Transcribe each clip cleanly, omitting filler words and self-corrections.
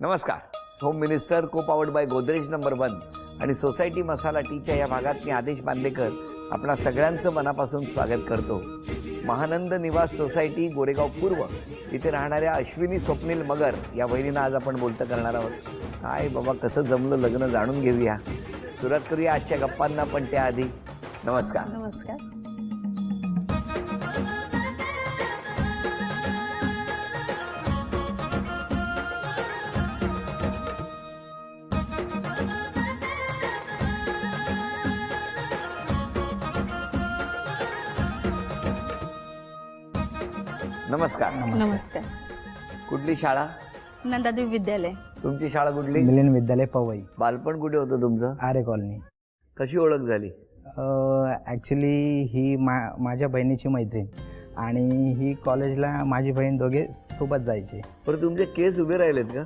नमस्कार. Home minister को powered by Godrej number 1 आणि सोसायटी मसाला टीच्या या भागात मी आदेश बांदेकर आपणा सगळ्यांचं मनापासून स्वागत करतो. महानंद निवास सोसायटी गोरेगाव पूर्व इथे राहणाऱ्या अश्विनी स्वप्नील मगर या बहिणींना आज आपण बोलतं करणार आहोत. काय बाबा कसं जमलं लग्न जाणून घेऊया. सुरुवात करूया आजच्या गप्पांना, पण त्याआधी नमस्कार. नमस्कार. नमस्कार. नमस्कार. कुठली शाळा? नंदादेवी विद्यालय. तुमची शाळा कुठली? मिलन विद्यालय पवई. बालपण कुठे होतं तुमचं? आरे कॉलनी. कशी ओळख झाली? ॲक्च्युली ही माझ्या बहिणीची मैत्रीण आणि ही कॉलेजला माझी बहीण दोघे सोबत जायचे. पण तुमचे केस उभे राहिलेत का?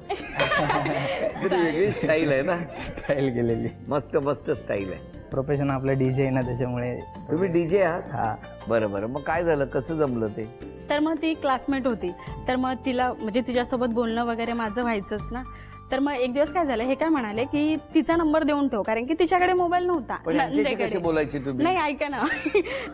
वेगळी स्टाईल आहे ना. स्टाईल केलेली. मस्त मस्त स्टाईल आहे. प्रोफेशन आपलं डीजे आहे ना, त्याच्यामुळे. तुम्ही डीजे आहात? हा. बरं बरं. मग काय झालं, कसं जमलं ते? तर मग ती क्लासमेट होती, तर मग तिला म्हणजे तिच्यासोबत बोलणं वगैरे माझं व्हायचंच ना. तर मग एक दिवस काय झालं, हे काय म्हणाले की तिचा नंबर देऊन ठेव, कारण की तिच्याकडे मोबाईल नव्हता. पण यांच्याशी कशी बोलायची तुम्ही? नाही, ऐका ना.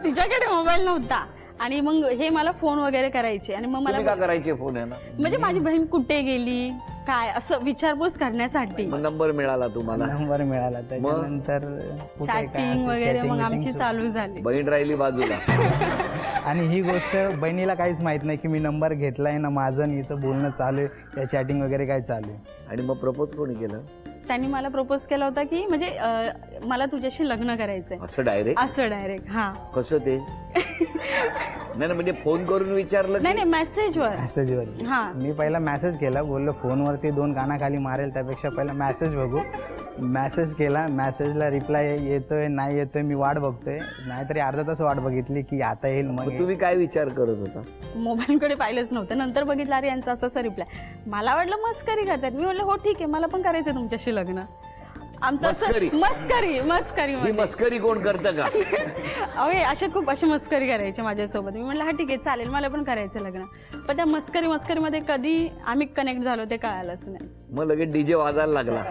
तिच्याकडे मोबाईल नव्हता आणि मग हे मला फोन वगैरे करायचे आणि मग मला का करायचे फोन आहे ना? म्हणजे माझी बहीण कुठे गेली काय असं विचारपूस करण्यासाठी. मग नंबर मिळाला तुम्हाला? नंबर मिळाला. त्याच्यानंतर चॅटिंग वगैरे मग आमची चालू झाली. बहीण राहिली बाजूला. आणि ही गोष्ट बहिणीला काहीच माहित नाही की मी नंबर घेतलाय ना, माझं आणि हिचं बोलणं चालू आहे, त्या चॅटिंग वगैरे काय चालू आहे. आणि मग प्रपोज कोणी केलं? त्यांनी मला प्रपोज केला होता की म्हणजे मला तुझ्याशी लग्न करायचंय. असं डायरेक्ट? असं डायरेक्ट. हा. कसं ते? नाही म्हणजे फोन करून विचारलं? नाही, मेसेजवर. मेसेजवर. हा. मी पहिला मेसेज केला, बोललो फोनवरती 2 कानाखाली मारेल त्यापेक्षा पहिला मेसेज बघू. मेसेज केला. मेसेजला रिप्लाय येतोय नाही येतोय मी वाट बघतोय, नाहीतरी अर्धा तास वाट बघितली की आता येईल. मग तुम्ही काय विचार करत होता? मोबाईलकडे पाहिलंच नव्हतं. नंतर बघितलं अरे यांचा असा रिप्लाय. मला वाटलं मस्करी करतात. मी म्हटलं हो ठीक आहे, मला पण करायचं तुमच्याशी लग्न. आमचं मस्करी? मस्करी ही मस्करी कोण करतं का? अहो असे खूप अशी मस्करी करायचे माझ्यासोबत. मी म्हटलं हा ठीक आहे चालेल, मला पण करायचं लग्न. पण त्या मस्करीमध्ये कधी आम्ही कनेक्ट झालो ते कळालंच नाही. मग लगेच डीजे वाजायला लागला.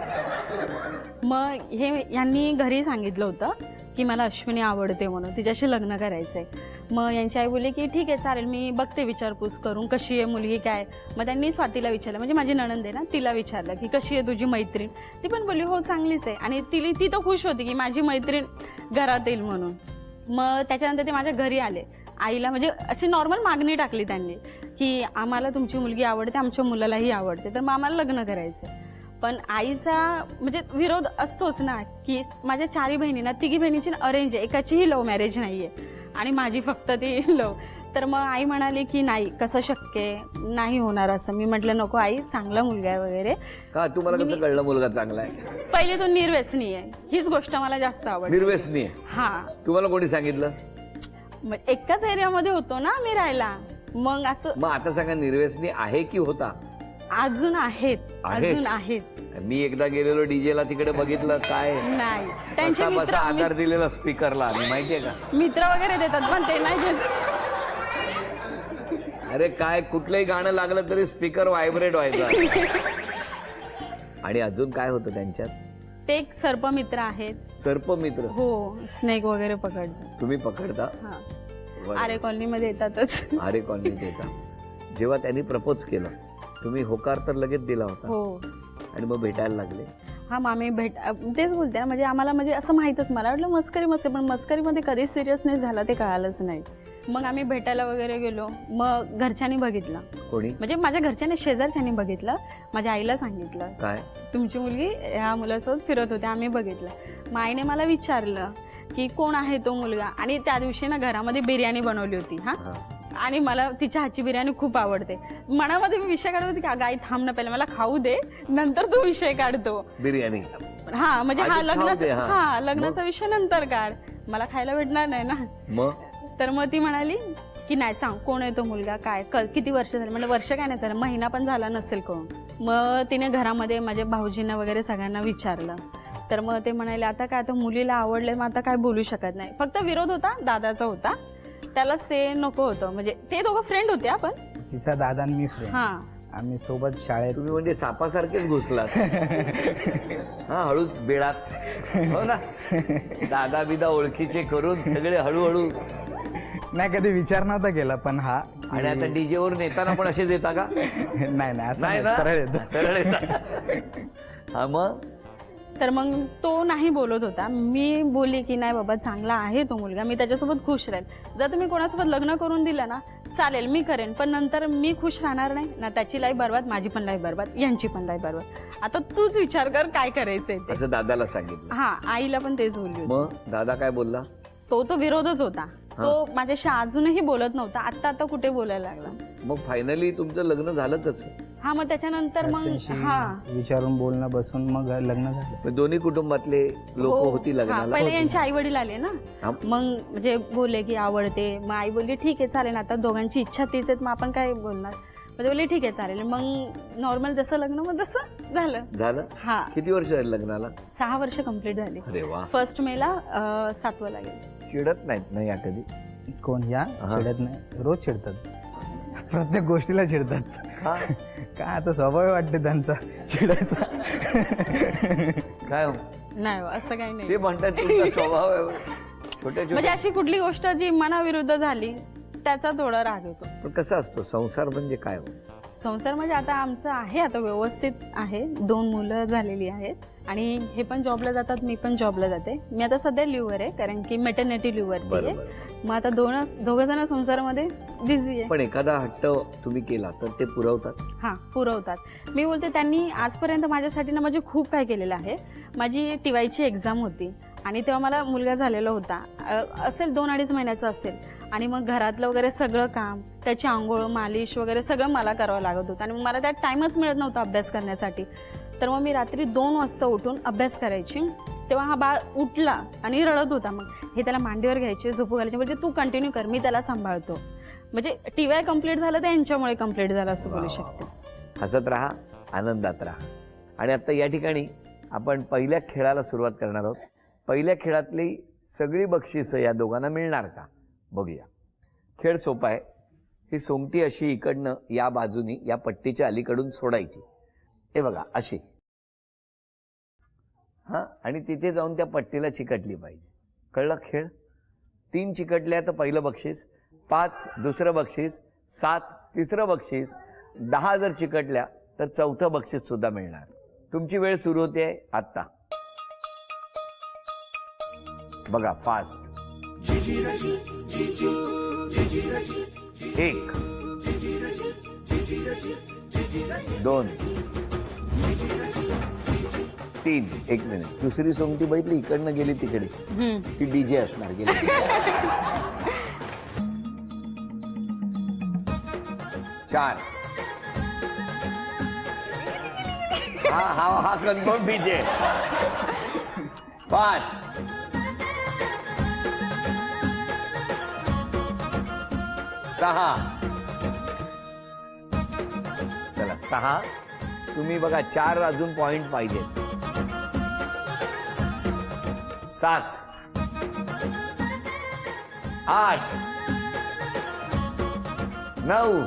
मग यांनी घरी सांगितलं होतं की मला अश्विनी आवडते म्हणून, तिच्याशी लग्न करायचंय. मग यांची आई बोलली की ठीक आहे चालेल, मी बघते विचारपूस करून कशी आहे मुलगी काय. मग त्यांनी स्वातीला विचारलं, म्हणजे माझी नणंद आहे ना, तिला विचारलं की कशी आहे तुझी मैत्रीण. ती पण बोलली हो चांगलीच आहे. आणि ती तर खुश होती की माझी मैत्रीण घरात येईल म्हणून. मग त्याच्यानंतर ते माझ्या घरी आले. आईला म्हणजे अशी नॉर्मल मागणी टाकली त्यांनी की आम्हाला तुमची मुलगी आवडते, आमच्या मुलालाही आवडते, तर मग आम्हाला लग्न करायचं. पण आईचा म्हणजे विरोध असतोच ना, की माझ्या 4 बहिणींना 3 बहिणीची अरेंज आहे, एकाचीही लव्ह मॅरेज नाही आहे आणि माझी फक्त ती लव्ह. तर मग आई म्हणाली की नाही, कसं शक्य आहे, नाही होणार असं. मी म्हटलं नको आई, चांगला मुलगा आहे वगैरे. का तुम्हाला कसं कळलं मुलगा चांगला आहे? पहिले तो निर्व्यसनी आहे, हीच गोष्ट मला जास्त आवडते. निर्व्यसनी आहे? हा. तुम्हाला कोणी सांगितलं? मग एकाच एरियामध्ये होतो ना मी राहायला, मग असं. मग आता सांगा, निर्व्यसनी आहे की होता? अजून आहेत. मी एकदा गेलेलो डीजेला, तिकडे बघितलं काय नाही, त्यांच्या बसा आधार दिलेला स्पीकरला आम्ही, माहितीये का? मित्र वगैरे देतात पण ते नाही देत. अरे काय, कुठलंही गाणं लागलं तरी स्पीकर व्हायब्रेट व्हायचा. आणि अजून काय होतं त्यांच्यात? ते एक सर्पमित्र आहेत. सर्पमित्र? हो, स्नेक वगैरे पकडतात. तुम्ही पकडता? हा. आरे कॉलनीमध्ये येतातच. आरे कॉलनीत येतात. जेव्हा त्यांनी प्रपोज केलं, तुम्ही होकार तर लगेच दिला होता? हो. आणि मग भेटायला लागले? हा, मामी तेच बोलते ना, म्हणजे आम्हाला म्हणजे असं माहीतच, मला वाटलं मस्करी पण मस्करीमध्ये कधी सिरियसनेस झाला ते कळालंच नाही. मग आम्ही भेटायला वगैरे गेलो. मग घरच्यांनी बघितलं. कोणी? म्हणजे माझ्या घरच्यांनी, शेजारच्यांनी बघितलं. माझ्या आईला सांगितलं काय तुमची मुलगी ह्या मुलासोबत फिरत होते, आम्ही बघितलं. मग आईने मला विचारलं की कोण आहे तो मुलगा. आणि त्या दिवशी ना घरामध्ये बिर्याणी बनवली होती. हा. आणि मला तिच्या हातची बिर्याणी खूप आवडते. मनामध्ये मी विषय काढत होती की गाई थांब ना, पहिले मला खाऊ दे, नंतर तू विषय काढतो बिर्याणी. हा, म्हणजे लग्नाचा विषय नंतर काढ, मला खायला भेटणार नाही ना. मग तर मग ती म्हणाली की नाही, सांग कोण आहे तो मुलगा, काय किती वर्ष झाली. म्हणजे वर्ष काय नाही झालं, महिना पण झाला नसेल कोण. मग तिने घरामध्ये माझ्या भाऊजींना वगैरे सगळ्यांना विचारलं. तर मग ते म्हणाले आता काय, आता मुलीला आवडले, मग आता काय बोलू शकत नाही. फक्त विरोध होता दादाचा होता, त्याला ते नको होतं. म्हणजे ते दोघं फ्रेंड होते. आपण तिचा दादा आणि मी फ्रेंड. हा. आम्ही सोबत शाळेत. तुम्ही म्हणजे सापासारखेच घुसलात. हा, हळूच बेडात. हो ना, दादा बिदा ओळखीचे करून सगळे हळूहळू. नाही, कधी विचार नव्हता केला, पण हा. आणि आता डीजे वरून येताना पण असेच येता का? नाही असं नाही नाही, ना, सरळ येतो. सरळ येता. हा, मग तर मग तो नाही बोलत होता. मी बोलली की नाही बाबा, चांगला आहे तो मुलगा, मी त्याच्यासोबत खुश राहील. जर तुम्ही कोणासोबत लग्न करून दिलं ना, चालेल, मी करेन, पण नंतर मी खुश राहणार नाही ना. त्याची लाईफ बरबाद, माझी पण लाईफ बरबाद, यांची पण लाईफ बरबाद. आता तूच विचार कर काय करायचंय ते. असं दादाला सांगितलं. हा, आईला पण तेच बोलली होती. मग दादा काय बोलला? तो विरोधच होता. तो माझ्याशी अजूनही बोलत नव्हता. आता कुठे बोलायला लागला. मग फायनली तुमचं लग्न झालं कसं? हा, मग त्याच्यानंतर मग त्यांच्याशी विचारून बोलणं बसून मग लग्न झालं. मग दोन्ही कुटुंबातले लोक होती लग्नाला? पहिले यांचे आई वडील आले ना, हा. मग म्हणजे बोलले की आवडते. मग आई बोलली ठीक आहे चालेल, आता दोघांची इच्छा तीच आहे, मग आपण काय बोलणार. मग बोलले ठीक आहे चालेल. मग नॉर्मल जसं लग्न, मग तसं झालं. हा, किती वर्ष झाली लग्नाला? 6 वर्ष कंप्लीट झाली. अरे वा. 1 मेला 7वं लागेल. चिडत नाहीत ना या कधी? कोण या? चिडत नाही, रोज चिडतात, प्रत्येक गोष्टीला चिडतात. काय आता स्वभाव वाटते त्यांचा चिडायचा. काय हो? नाही, असं काही नाही. ते म्हणतात तुमचा स्वभाव आहे. छोट्या म्हणजे छोट्या. अशी कुठली गोष्ट जी मनाविरुद्ध झाली त्याचा थोडा राग येतो. पण कसा असतो संसार म्हणजे काय हो? संसार म्हणजे आता आमचं आहे, आता व्यवस्थित आहे. 2 मुलं झालेली आहेत आणि हे पण जॉबला जातात, मी पण जॉबला जाते. मी आता सध्या लिव्हवर आहे, कारण की मेटर्निटी लिव्हवरती आहे. मग आता दोघं जण संसारामध्ये बिझी आहे. पण एखादा हट्ट तुम्ही केला तर ते पुरवतात? हां, पुरवतात. मी बोलते त्यांनी आजपर्यंत माझ्यासाठी ना म्हणजे खूप काय केलेलं आहे. माझी TYची एक्झाम होती आणि तेव्हा मला मुलगा झालेला होता. असेल 2-2.5 महिन्याचा असेल. आणि मग घरातलं वगैरे सगळं काम, त्याची आंघोळ मालिश वगैरे सगळं मला करावं लागत होतं आणि मला त्यात टाईमच मिळत नव्हता अभ्यास करण्यासाठी. तर मग मी रात्री 2 वाजता उठून अभ्यास करायची. तेव्हा हा बाळ उठला आणि रडत होता. मग हे त्याला मांडीवर घ्यायचे, झोपू घालायचे, म्हणजे तू कंटिन्यू कर, मी त्याला सांभाळतो. म्हणजे TY कंप्लीट झालं तर यांच्यामुळे कंप्लीट झालं असं बोलू शकते. हसत राहा, आनंदात राहा. आणि आता या ठिकाणी आपण पहिल्या खेळाला सुरुवात करणार आहोत. पहिल्या खेळातली सगळी बक्षिसं या दोघांना मिळणार का बघूया. खेळ सोपा आहे. ही सोंगटी अशी इकडनं या बाजूनी या पट्टीच्या अलीकडून सोडायची. हे बघा अशी. हां, आणि तिथे जाऊन त्या पट्टीला चिकटली पाहिजे. कळलं खेळ? 3 चिकटल्या तर पहिलं बक्षीस, 5 दुसरं बक्षीस, 7 तिसरं बक्षीस, 10 जर चिकटल्या तर 4थं बक्षीस सुद्धा मिळणार. तुमची वेळ सुरू होते आत्ता. बघा फास्ट. 1 2 3. 1 मिनिट. दुसरी सोंगटी बघितली इकडनं गेली तिकडे, ती डीजे असणार. गेली 4. हा कन्फर्म डीजे. 5 6. चला 6. तुम्ही बघा 4 अजून पॉइंट पाहिजे. 7 8 9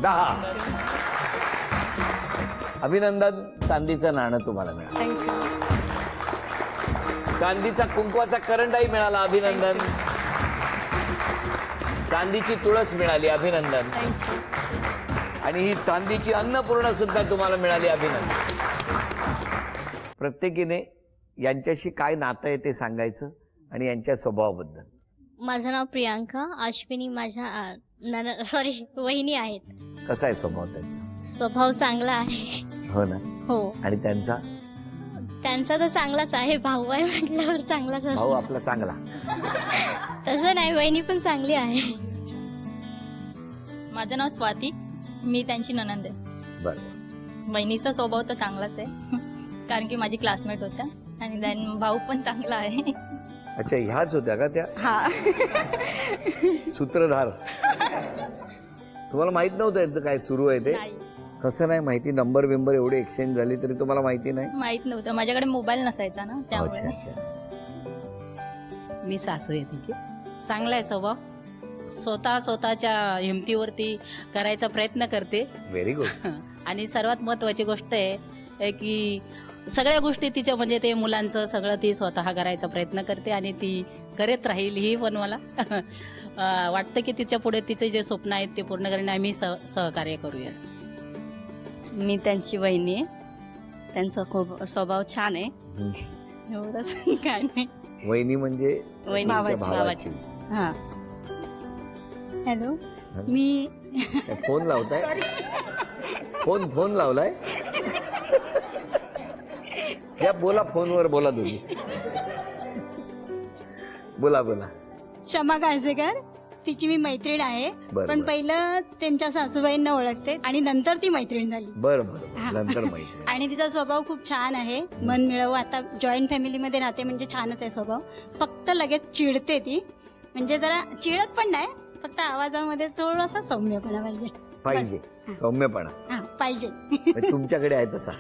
10. अभिनंदन. चांदीचं नाणं तुम्हाला मिळालं. थँक्यू. चांदीचा कुंकवाचा करंडाही मिळाला. अभिनंदन. चांदीची तुळस मिळाली. अभिनंदन. थँक्यू. आणि ही चांदीची अन्नपूर्णा सुद्धा तुम्हाला मिळाली. अभिनंदन. प्रत्येकीने यांच्याशी काय नातं आहे ते सांगायचं आणि यांच्या स्वभावाबद्दल. माझं नाव प्रियांका. अश्विनी माझ्या वहिनी आहेत. कसा आहे स्वभाव त्यांचा? स्वभाव चांगला आहे. हो ना. हो, आणि त्यांचा? त्यांचा तर चांगलाच आहे. भाऊ आहे म्हटल्यावर चांगलाच भाऊ असतो. आपला चांगला. तसं नाही, वहिनी पण चांगली आहे. माझं नाव स्वाती. मी त्यांची नणंद आहे. बरं. बहिणीचा स्वभाव तर चांगलाच आहे, कारण की माझी क्लासमेट होत्या. आणि then भाऊ पण चांगला आहे. अच्छा, ह्याच होत्या का त्या हा. सूत्रधार? तुम्हाला माहित नव्हतं यांचं काय सुरू आहे ते? नाही, कसं नाही माहिती? नंबर बिंबर एवढे एक्सचेंज झाली तरी तुम्हाला माहिती नाही? माहित नव्हतं. माझ्याकडे मोबाईल नसायचा ना, अच्छा त्यामुळे. अच्छा. मी सासू आहे तिची. चांगला आहे स्वभाव. स्वतःच्या हिमतीवरती करायचा प्रयत्न करते. Very good. आणि सर्वात महत्त्वाची गोष्ट आहे की सगळ्या गोष्टी तिच्या म्हणजे ते मुलांचं सगळं ती स्वतः करायचा प्रयत्न करते आणि ती करत राहील ही पण मला वाटतं की तिच्या पुढे तिचे जे स्वप्न आहेत ते पूर्ण करणे आम्ही सहकार्य करूया. मी त्यांची वहिनी आहे. त्यांचा खूप स्वभाव छान आहे. एवढंच काय नाही. वहिनी म्हणजे वहिनी तुमच्या भावाची. हां. हॅलो, मी काय फोन लावताय? फोन लावलाय? या बोला, फोनवर बोला तुम्ही. बोला. क्षमा काळजेकर. तिची मी मैत्रीण आहे. बरं, पण बरं. पहिलं त्यांच्या सासूबाईंना ओळखते आणि नंतर ती मैत्रीण झाली. बरं हा. नंतर माहिती. आणि तिचा स्वभाव खूप छान आहे. मन मिळव. आता जॉईंट फॅमिलीमध्ये राहते म्हणजे छानच आहे स्वभाव. फक्त लगेच चिडते ती. म्हणजे जरा चिडत पण नाही, फक्त आवाजामध्ये थोडासा सौम्यपणा पाहिजे. सौम्यपणा हा पाहिजे. म्हणजे तुमच्याकडे आहे तसा.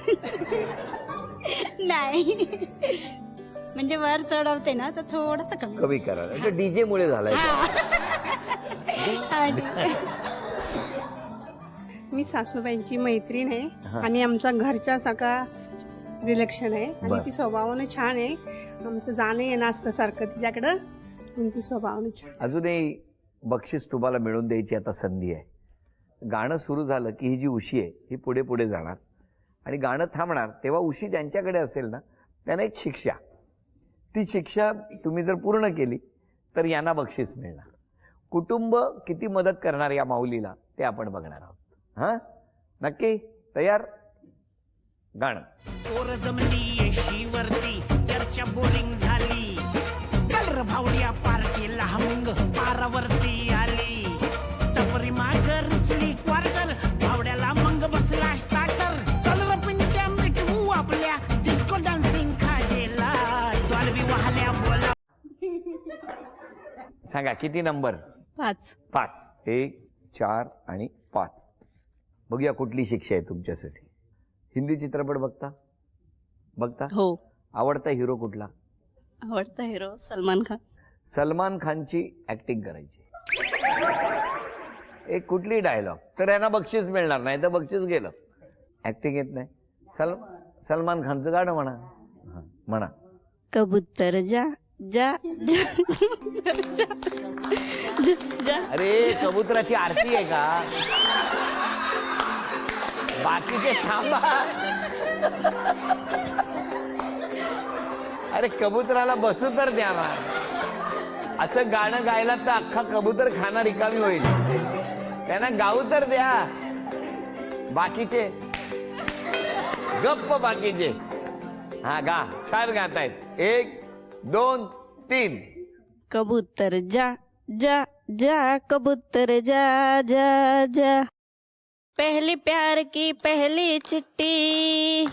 नाही म्हणजे वर चढवते ना तर थोडस कमी करा. डीजे मुळे झालाय. मी सासूबाईंची मैत्रीण आहे हा. आणि आमचा घरच्या सगळा रिलेक्शन आहे बर. आणि ती स्वभावानं छान आहे. आमचं जाणं येणं असतं सारखं तिच्याकडं आणि ती स्वभावानं छान. अजूनही बक्षीस तुम्हाला मिळवून द्यायची आता संधी आहे. गाणं सुरू झालं की ही जी उशी आहे ही पुढे पुढे जाणार आणि गाणं थांबणार तेव्हा उशी ज्यांच्याकडे असेल ना त्यांना एक शिक्षा. ती शिक्षा तुम्ही जर पूर्ण केली तर यांना बक्षीस मिळणार. कुटुंब किती मदत करणार या माऊलीला ते आपण बघणार आहोत. हां, नक्की तयार? गाणं. पोर जमली येशीवरती, चर्चा बोरिंग झाली. चल र भावड्या पार्टीला हमंग पारावरती आली. टपरी माग रुचली क्वार्टर, भावड्याला मंग बसला स्टार्टर. चल र पिंट्या मिटवू आपल्या डिस्को डान्सिंग खाजेला. डॉल्बी वाहल्या बोला. सांगा किती नंबर? 5. 5. 1, 4 आणि 5. बघूया कुठली शिक्षा आहे तुमच्यासाठी. हिंदी चित्रपट बघता? हो. आवडता हिरो कुठला? आवडता हिरो सलमान खान. सलमान खानची ऍक्टिंग करायची. एक कुठली डायलॉग तर यांना बक्षीस मिळणार नाही तर बक्षीस गेलं. ऍक्टिंग येत नाही. सलमान खानचं गाणं म्हणा. हां, म्हणा. कबूतर जा जा जा जा. अरे कबुतराची आरती आहे का? बाकीचे थांबा. अरे कबुतराला बसू तर द्या ना. असं गाणं गायला तर अख्खा कबूतर खाना रिकामी होईल. त्यांना गाऊ तर द्या. बाकीचे गप्प. बाकीचे हा गा. छान गातायत. 1, 2, 3. कबूतर जा जा जा कबूतर जा जा जा. पहली प्यार की पहली चिट्ठी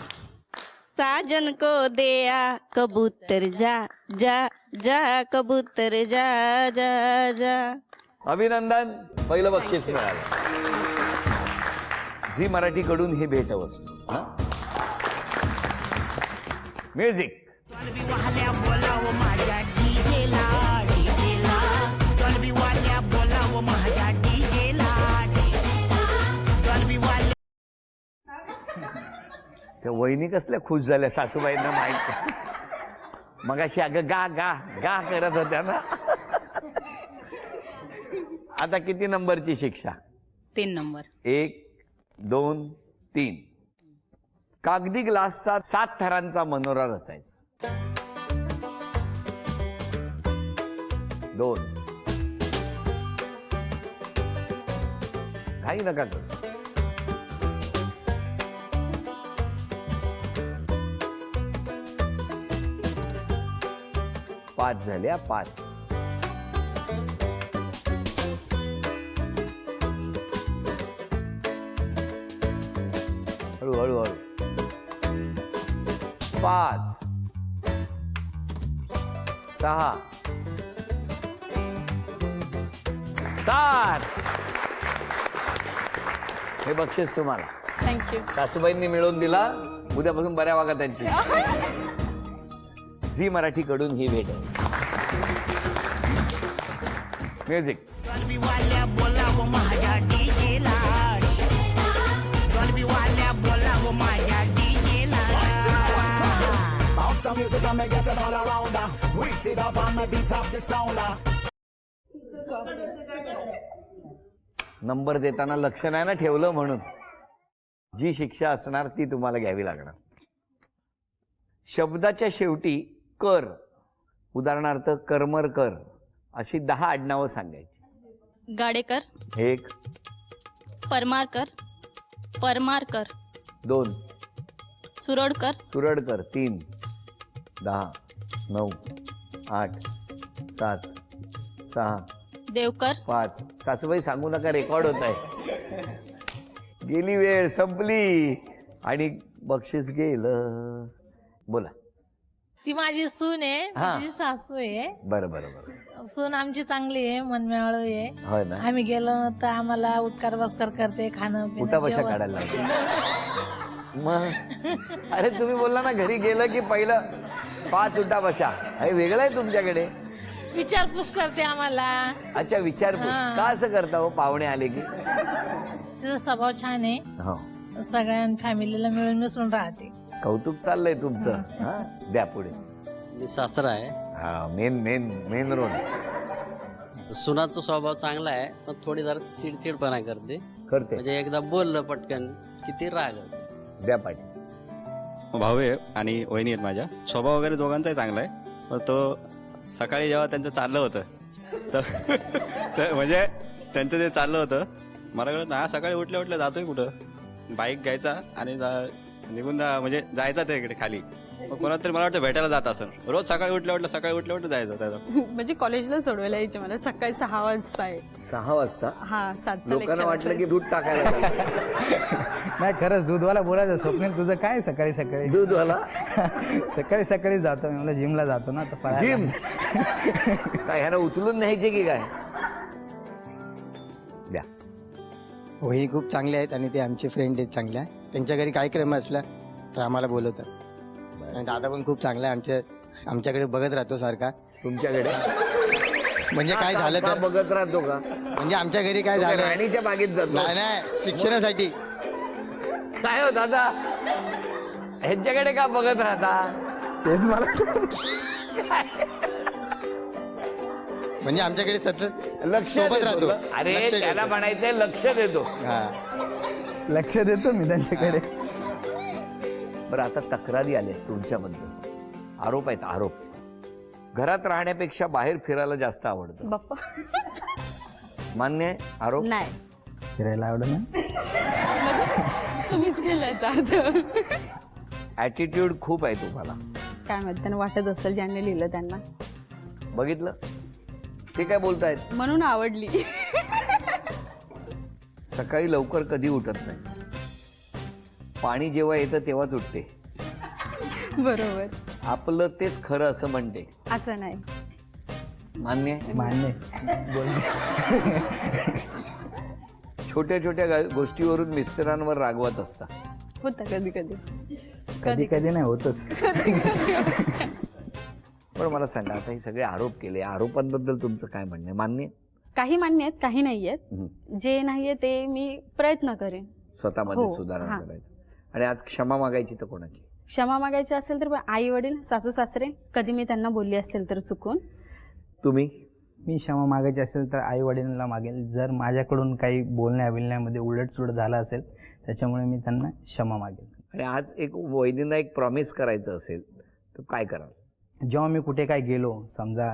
साजन को दिया. कबूतर जा जा जा कबूतर जा जा जा. अभिनंदन. पहिलं बक्षीस मिळालं. झी मराठीकडून हे भेटवस्तू. म्युझिक. डॉल्बी वाहल्या बोलाव माझ्या डीजेला. डॉल्बी वाहल्या बोलाव माझ्या डीजेला. डॉल्बी वाहल्या. त्या वहिनी कसल्या खुश झाल्या सासूबाईंना माहिती. मगाशी अगं गा गा गा करत होत्या ना. आता किती नंबरची शिक्षा? 3 नंबर. 1, 2, 3. कागदी ग्लासचा 7 थरांचा मनोरा रचायचा. 2. काही नका करू. 5 झाल्या. 5. हळूहळू. 5, 6, 7. हे बक्षीस तुम्हाला. थँक्यू. सासूबाईंनी मिळवून दिला. उद्यापासून बऱ्या वागा त्यांची. झी मराठीकडून ही भेट आहे. म्युझिक. डॉल्बी वाल्या बोलावं माझ्या डीजेला, डॉल्बी वाल्या बोलावं माझ्या डीजेला. नंबर देताना लक्ष नाही ना ठेवलं म्हणून जी शिक्षा असणार ती तुम्हाला घ्यावी लागणार. शब्दाच्या शेवटी कर, उदाहरणार्थ करमरकर अशी 10 आडनावं सांगायची. गाडेकर, एक, परमारकर, परमारकर, 2, सुरडकर, सुरडकर, 3, 10, 9, 8, 7, 6, देवकर, 5. सासूबाई सांगू नका, रेकॉर्ड होत आहे. गेली वेळ संपली आणि बक्षीस गेलं. बोला. ती माझी सून आहे, हा. माझी सासू आहे. बरं बरं बरं. सून आमची चांगली आहे, मनमिळाळू आहे. होय ना. आम्ही गेलो तर आम्हाला उठकार बसकार करते, खाणं पिणं, उठा बशा जेवण. काढायला लागते. मग अरे तुम्ही बोलला ना घरी गेलं की पहिलं 5 उठा बशा. हे वेगळं आहे तुमच्याकडे. विचारपूस करते आम्हाला. अच्छा, विचारपूस हा. का असं करता हो पाहुणे आले की? तिचा स्वभाव छान आहे, हो, सगळ्या फॅमिलीला मिळून मिसळून राहते. कौतुक चाललंय तुमचं. हा, द्या पुढे. मी सासरा आहे. हा, मेन मेन मेन रोल. सुनाचा स्वभाव चांगला आहे, पण थोडी जरा चिडचिडपणा करते. म्हणजे एकदा बोललं पटकन की ती राग. द्या पाठी. भाऊ आहे आणि वहिनी आहेत माझ्या. स्वभाव वगैरे दोघांचाही चांगला आहे, पण तो सकाळी जेव्हा त्यांचं चाललं होतं तर म्हणजे त्यांचं जे चाललं होतं मला कळत ना, सकाळी उठल्या उठल्या जातोय कुठं, बाईक घ्यायचा आणि निघून म्हणजे जायचा तिकडे खाली. मग कोणाला तरी मला वाटतं भेटायला जात असं. रोज सकाळी उठल्या उठल्या जायचं त्याचं. म्हणजे कॉलेजला सोडवायला यायचे मला सकाळी 6 वाजता आहे. 6 वाजता. हा, 7चं लोकांना lecture वाटलं असायचं. की दूध टाकायला चाललंय. नाही, खरंच दूधवाला बोलायचं, स्वप्नील तुझं काय सकाळी सकाळी दूधवाला सकाळी सकाळी जातो मी, मला जिमला जातो ना तर पळायला. जिम काय ह्याला उचलून न्यायचे की काय? द्या. वहिनी खूप चांगले आहेत आणि ते आमचे फ्रेंड आहेत चांगल्या. त्यांच्या घरी कार्यक्रम असला तर आम्हाला बोलवतात. आणि दादा पण खूप चांगला आहे, आमच्याकडे बघत राहतो सारखा. तुमच्याकडे म्हणजे काय झालं का तर बघत राहतो का? म्हणजे आमच्या घरी काय तो काय झालं राणीच्या बागेत जातो? नाही, शिक्षणासाठी. काय हो दादा, ह्यांच्याकडे का बघत राहता? तेच मला म्हणजे आमच्याकडे सतत लक्ष सोबत देतो. राहतो. अरे लक्ष त्याला देतो. म्हणायचंय लक्ष देतो. हा. लक्ष देतो मी त्यांच्याकडे. बरं, आता तक्रारी आल्या तुमच्याबद्दल. आरोप आहेत, आरोप. घरात राहण्यापेक्षा बाहेर फिरायला जास्त आवडतं. बाप्पा. मान्य आहे आरोप? नाही, फिरायला आवडत ना. तुम्हीच केलायचा अर्थ. ॲटिट्यूड खूप आहे तुम्हाला. काय माहित, त्यांना वाटत असेल ज्यांनी लिहिलं त्यांना. बघितलं ते काय बोलतायत. म्हणून आवडली. सकाळी लवकर कधी उठत नाही, पाणी जेव्हा येतं तेव्हाच उठते. बरोबर. आपलं तेच खरं असं म्हणते. असं नाही. मान्य आहे? मान्य छोट्या छोट्या गोष्टीवरून मिस्टरांवर रागवत असता. होतं कधी कधी. कधी कधी नाही होतच. पण मला सांगा, आता हे सगळे आरोप केले, आरोपांबद्दल तुमचं काय म्हणणं आहे? मान्य? काही मान्य आहेत, काही नाही आहेत. जे नाहीये ते मी प्रयत्न करेन स्वतःमध्ये हो, सुधारणा हां. करायचं. आणि आज क्षमा मागायची तर कोणाची? क्षमा मागायची असेल तर आई वडील, सासू सासरे, कधी मी त्यांना बोलली असेल तर चुकून. तुम्ही? मी क्षमा मागायची असेल तर आई वडिलांना मागेल. जर माझ्याकडून काही बोलण्या बिलण्यामध्ये उलटसुलट झालं असेल त्याच्यामुळे मी त्यांना क्षमा मागेल. आणि आज एक वहिनींना एक प्रॉमिस करायचं असेल तर काय कराल? जेव्हा मी कुठे काय गेलो समजा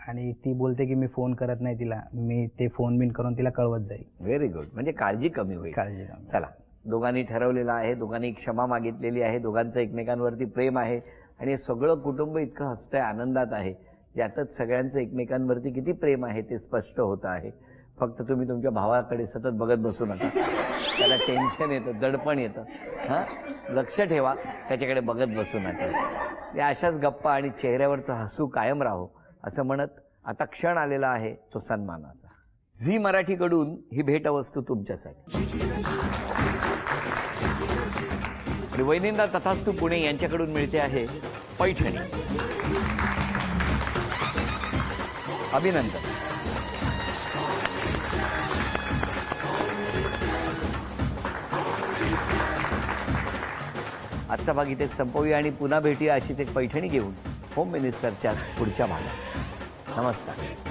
आणि ती बोलते की मी फोन करत नाही तिला, मी ते फोन बिन करून तिला कळवत जाईल. Very good. म्हणजे काळजी कमी होईल. काळजी कमी. चला, दोघांनी ठरवलेलं आहे, दोघांनी क्षमा मागितलेली आहे, दोघांचं एकमेकांवरती प्रेम आहे आणि हे सगळं कुटुंब इतकं हसतंय, आनंदात आहे. यातच सगळ्यांचं एकमेकांवरती किती प्रेम आहे ते स्पष्ट होतं आहे. फक्त तुम्ही तुमच्या भावाकडे सतत बघत बसू नका. त्याला टेन्शन येतं, दडपण येतं. हां, लक्ष ठेवा, त्याच्याकडे बघत बसू नका. या अशाच गप्पा आणि चेहऱ्यावरचं हसू कायम राहो असं म्हणत आता क्षण आलेला आहे तो सन्मानाचा. झी मराठीकडून ही भेटवस्तू तुमच्यासाठी. आणि वैनिंदा तथास्तू पुणे यांच्याकडून मिळते आहे पैठणी. अभिनंदन. आजचा भाग इथे संपवूया आणि पुन्हा भेटूया अशीच एक पैठणी घेऊन होम मिनिस्टरच्याच पुढच्या भागात. नमस्कार.